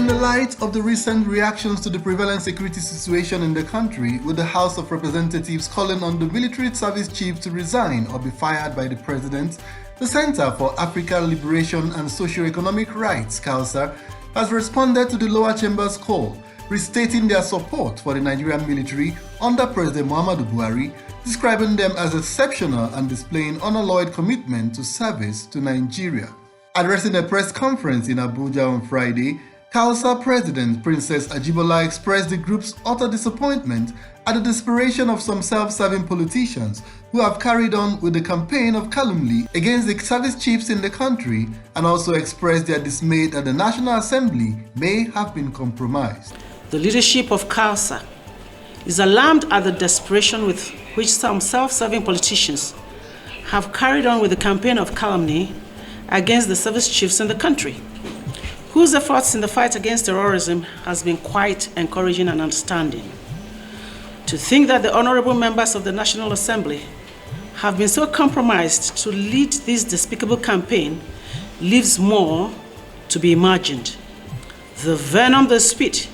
In the light of the recent reactions to the prevalent security situation in the country, with the House of Representatives calling on the military service chief to resign or be fired by the president, the Center for African Liberation and Socio-Economic Rights, CALSER, has responded to the lower chamber's call, restating their support for the Nigerian military under President Muhammadu Buhari, describing them as exceptional and displaying unalloyed commitment to service to Nigeria. Addressing a press conference in Abuja on Friday, CALSER President Princess Ajibola expressed the group's utter disappointment at the desperation of some self-serving politicians who have carried on with the campaign of calumny against the service chiefs in the country, and also expressed their dismay that the National Assembly may have been compromised. The leadership of CALSER is alarmed at the desperation with which some self-serving politicians have carried on with the campaign of calumny against the service chiefs in the country, whose efforts in the fight against terrorism has been quite encouraging and outstanding. To think that the honorable members of the National Assembly have been so compromised to lead this despicable campaign leaves more to be imagined. The venom they spit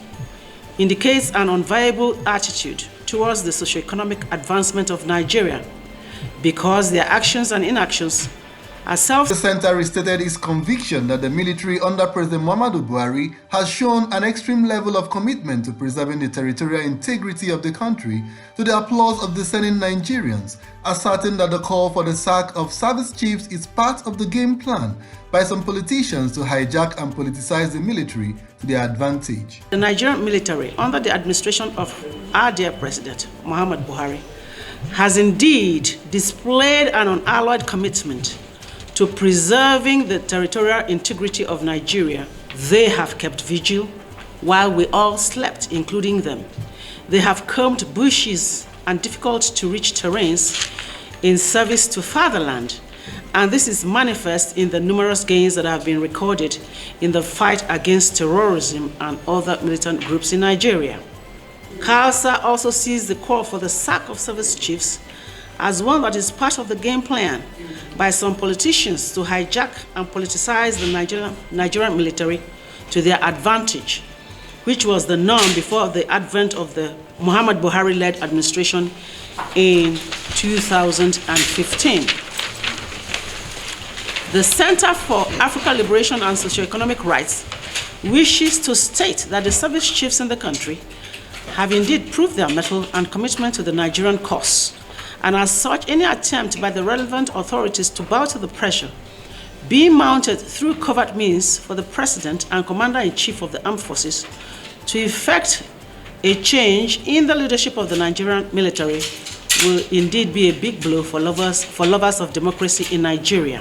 indicates an unviable attitude towards the socio-economic advancement of Nigeria, because their actions and inactions are The center restated its conviction that the military under President Muhammadu Buhari has shown an extreme level of commitment to preserving the territorial integrity of the country, to the applause of discerning Nigerians, asserting that the call for the sack of service chiefs is part of the game plan by some politicians to hijack and politicize the military to their advantage. The Nigerian military, under the administration of our dear President Muhammadu Buhari, has indeed displayed an unalloyed commitment to preserving the territorial integrity of Nigeria. They have kept vigil while we all slept, including them. They have combed bushes and difficult-to-reach terrains in service to fatherland, and this is manifest in the numerous gains that have been recorded in the fight against terrorism and other militant groups in Nigeria. CALSER also sees the call for the sack of service chiefs as one that is part of the game plan by some politicians to hijack and politicize the Nigerian military to their advantage, which was the norm before the advent of the Muhammadu Buhari-led administration in 2015. The Center for African Liberation and Socio-Economic Rights wishes to state that the service chiefs in the country have indeed proved their mettle and commitment to the Nigerian cause, and as such, any attempt by the relevant authorities to bow to the pressure being mounted through covert means for the President and Commander-in-Chief of the Armed Forces to effect a change in the leadership of the Nigerian military will indeed be a big blow for lovers of democracy in Nigeria.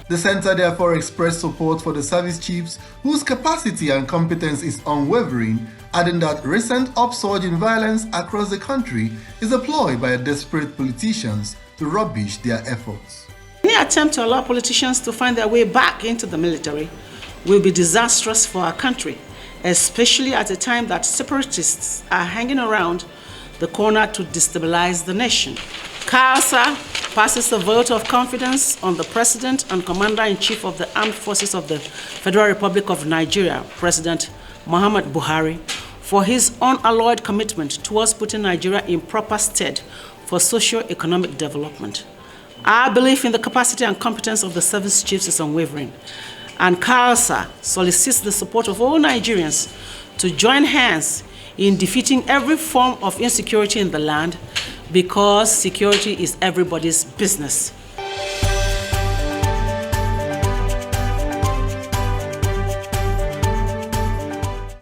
The center therefore expressed support for the service chiefs, whose capacity and competence is unwavering, adding that recent upsurge in violence across the country is a ploy by desperate politicians to rubbish their efforts. Any attempt to allow politicians to find their way back into the military will be disastrous for our country, especially at a time that separatists are hanging around the corner to destabilize the nation. CALSER passes a vote of confidence on the President and Commander-in-Chief of the Armed Forces of the Federal Republic of Nigeria, President Muhammadu Buhari, for his unalloyed commitment towards putting Nigeria in proper stead for socio-economic development. Our belief in the capacity and competence of the service chiefs is unwavering, and CALSER solicits the support of all Nigerians to join hands in defeating every form of insecurity in the land, because security is everybody's business.